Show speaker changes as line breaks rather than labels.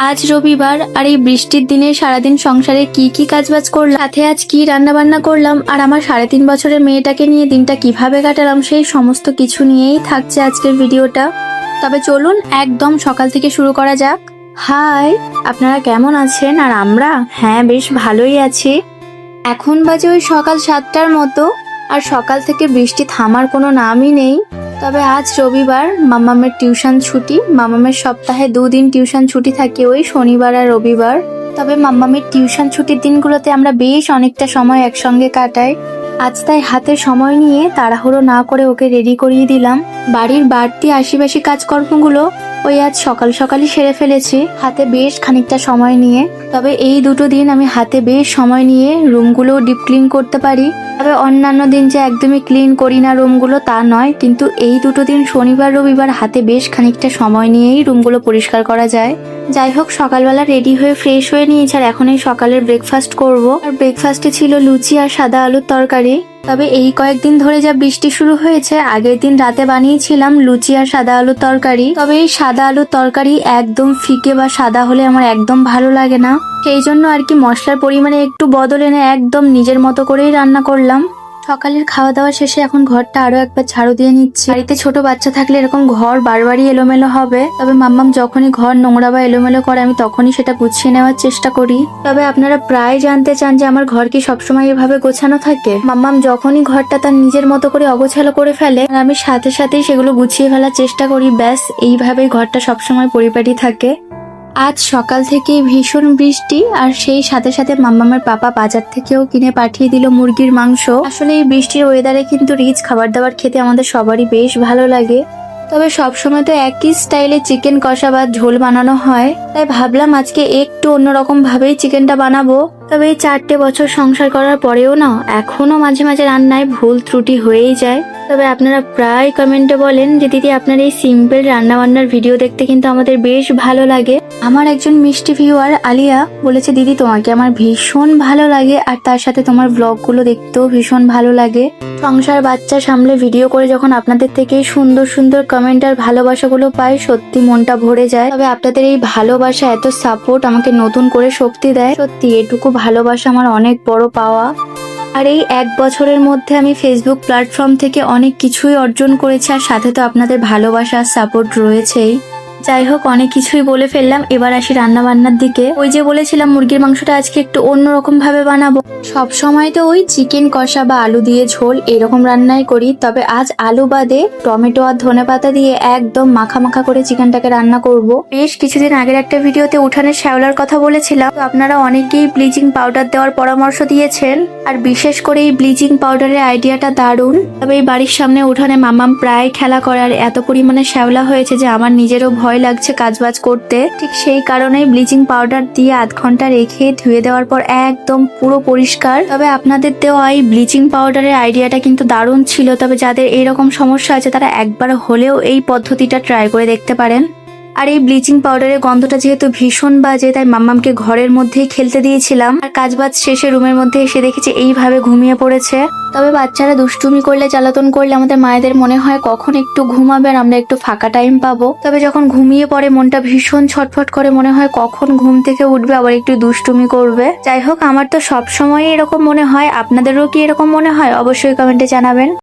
আজ রবিবার আর এই বৃষ্টির দিনে সারাদিন সংসারে কি কি কাজবাজ করলাম, সাথে আজ কি রান্না বান্না করলাম, আর আমার 3.5 বছরের মেয়েটাকে নিয়ে দিনটা কিভাবে কাটালাম, সেই সমস্ত কিছু নিয়েই থাকছে আজকের ভিডিওটা। তবে চলুন একদম সকাল থেকে শুরু করা যাক। হাই, আপনারা কেমন আছেন? আর আমরা বেশ ভালোই আছি। এখন বাজে ওই সকাল 7টার মতো, আর সকাল থেকে বৃষ্টি থামার কোনো নামই নেই। তবে আজ রবিবার, মামামের টিউশন ছুটি। মামামের সপ্তাহে 2 দিন টিউশন ছুটি থাকে, ওই শনিবার আর রবিবার। তবে মামামের টিউশন ছুটির দিনগুলোতে আমরা বেশ অনেকটা সময় একসঙ্গে কাটাই। আজ তাই হাতে সময় নিয়ে তাড়াহুড়ো না করে ওকে রেডি করিয়ে দিলাম। বাড়ির বাড়তি আশিবাসি কাজকর্মগুলো ওই আজ সকাল সকালই সেরে ফেলেছি, হাতে বেশ খানিকটা সময় নিয়ে। তবে এই দুটো দিন আমি হাতে বেশ সময় নিয়ে রুমগুলো ডিপ ক্লিন করতে পারি। তবে অন্যান্য দিন যে একদমই ক্লিন করি না রুমগুলো তা নয়, কিন্তু এই দুটো দিন শনিবার রবিবার হাতে বেশ খানিকটা সময় নিয়েই রুমগুলো পরিষ্কার করা যায়। যাই হোক, সকালবেলা রেডি হয়ে ফ্রেশ হয়ে নিয়েছি, আর এখন এই সকালের ব্রেকফাস্ট করব। আর ব্রেকফাস্টে ছিল লুচি আর সাদা আলুর তরকারি। তবে এই কয়েকদিন ধরে যা বৃষ্টি শুরু হয়েছে, আগের দিন রাতে বানিয়েছিলাম লুচি আর সাদা আলুর তরকারি। তবে এই সাদা আলুর তরকারি একদম ফিকে বা সাদা হলে আমার একদম ভালো লাগে না, সেই জন্য আর কি মশলার পরিমাণে একটু বদল এনে একদম নিজের মতো করেই রান্না করলাম। সকালের খাওয়া দাওয়া শেষে এখন ঘরটা আরো একবার ঝাড়ু দিয়ে নিচ্ছি। বাড়িতে ছোট বাচ্চা থাকলে এরকম ঘর বারবারই এলোমেলো হবে। তবে মাম্মাম যখনই ঘর নোংরা বা এলোমেলো করে, আমি তখনই সেটা গুছিয়ে নেওয়ার চেষ্টা করি। তবে আপনারা প্রায় জানতে চান যে আমার ঘর কি সবসময় এভাবে গোছানো থাকে। মাম্মাম যখনই ঘরটা তার নিজের মতো করে অগোছালো করে ফেলে, আর আমি সাথে সাথেই সেগুলো গুছিয়ে ফেলার চেষ্টা করি। ব্যাস, এইভাবেই ঘরটা সবসময় পরিপাটি থাকে। আজ সকাল থেকে ভীষণ বৃষ্টি, আর সেই সাথে সাথে মাম্মামের পাপা বাজার থেকেও কিনে পাঠিয়ে দিল মুরগির মাংস। আসলে এই বৃষ্টির ওয়েদারে কিন্তু রিচ খাবার দাবার খেতে আমাদের সবারই বেশ ভালো লাগে। তবে সবসময় তো একই স্টাইলে চিকেন কষা বা ঝোল বানানো হয়, তাই ভাবলাম আজকে একটু অন্যরকম ভাবেই চিকেনটা বানাবো। তবে এই 4টে বছর সংসার করার পরেও না, এখনো মাঝে মাঝে রান্নায় ভুল ত্রুটি হয়েই যায়। তবে আপনারা প্রায় কমেন্টে বলেন যে দিদি, আপনার এই সিম্পল রান্না বান্নার ভিডিও দেখতে কিন্তু আমাদের বেশ ভালো লাগে। আমার একজন মিষ্টি ভিউয়ার আলিয়া বলেছে, দিদি তোমাকে আমার ভীষণ ভালো লাগে, আর তার সাথে তোমার ব্লগগুলো দেখতেও ভীষণ ভালো লাগে। সংসার বাচ্চা সামলে ভিডিও করে যখন আপনাদের থেকে সুন্দর সুন্দর কমেন্ট আর ভালোবাসাগুলো পাই, সত্যি মনটা ভরে যায়। তবে আপনাদের এই ভালোবাসা, এত সাপোর্ট আমাকে নতুন করে শক্তি দেয়। সত্যি এটুকু ভালোবাসা আমার অনেক বড় পাওয়া। আর এই 1 বছরের মধ্যে আমি ফেসবুক প্ল্যাটফর্ম থেকে অনেক কিছুই অর্জন করেছি, আর সাথে তো আপনাদের ভালোবাসা আর সাপোর্ট রয়েছেই। যাই হোক, অনেক কিছুই বলে ফেললাম, এবার আসি রান্না বান্নার দিকে। ওই যে বলেছিলাম মুরগির মাংসটা আজকে একটু অন্যরকম ভাবে বানাবো। সব সময় তো ওই চিকেন কষা বা আলু দিয়ে ঝোল এরকম রান্নাই করি, তবে আজ আলু বাদে টমেটো আর ধনেপাতা দিয়ে একদম মাখা মাখা করে চিকেনটাকে রান্না করব। বেশ কিছুদিন আগের একটা ভিডিওতে উঠানের শ্যাওলার কথা বলেছিলাম, তো আপনারা অনেকেই ব্লিচিং পাউডার দেওয়ার পরামর্শ দিয়েছেন, আর বিশেষ করে এই ব্লিচিং পাউডারের আইডিয়াটা দারুণ। তবে এই বাড়ির সামনে উঠানে মামাম প্রায় খেলা করে, আর এত পরিমাণে শ্যাওলা হয়েছে যে আমার নিজেরও ভয় লাগছে কাজবাজ করতে। ঠিক সেই কারণেই ব্লিচিং পাউডার দিয়ে 1/2 ঘন্টা রেখে ধুয়ে দেওয়ার পর একদম পুরো পরিষ্কার। তবে আপনাদের দেওয়া এই ব্লিচিং পাউডারের আইডিয়াটা কিন্তু দারুণ ছিল। তবে যাদের এরকম সমস্যা আছে, তারা একবার হলেও এই পদ্ধতিটা ট্রাই করে দেখতে পারেন। আর এই ব্লিচিং পাউডারের গন্ধটা যেহেতু ভীষণ বাজে, তাই মাম্মামকে ঘরের মধ্যেই খেলতে দিয়েছিলাম। আর কাজবাজ শেষে রুমের মধ্যে এসে দেখেছি এইভাবে ঘুমিয়ে পড়েছে। তবে বাচ্চারা দুষ্টুমি করলে, জ্বালাতন করলে আমাদের মায়েদের মনে হয় কখন একটু ঘুমাবে আর আমরা একটু ফাঁকা টাইম পাবো। তবে যখন ঘুমিয়ে পড়ে মনটা ভীষণ ছটফট করে, মনে হয় কখন ঘুম থেকে উঠবে আবার একটু দুষ্টুমি করবে। যাই হোক, আমার তো সবসময় এরকম মনে হয়। আপনাদেরও কি এরকম মনে হয়? অবশ্যই কমেন্টে জানাবেন।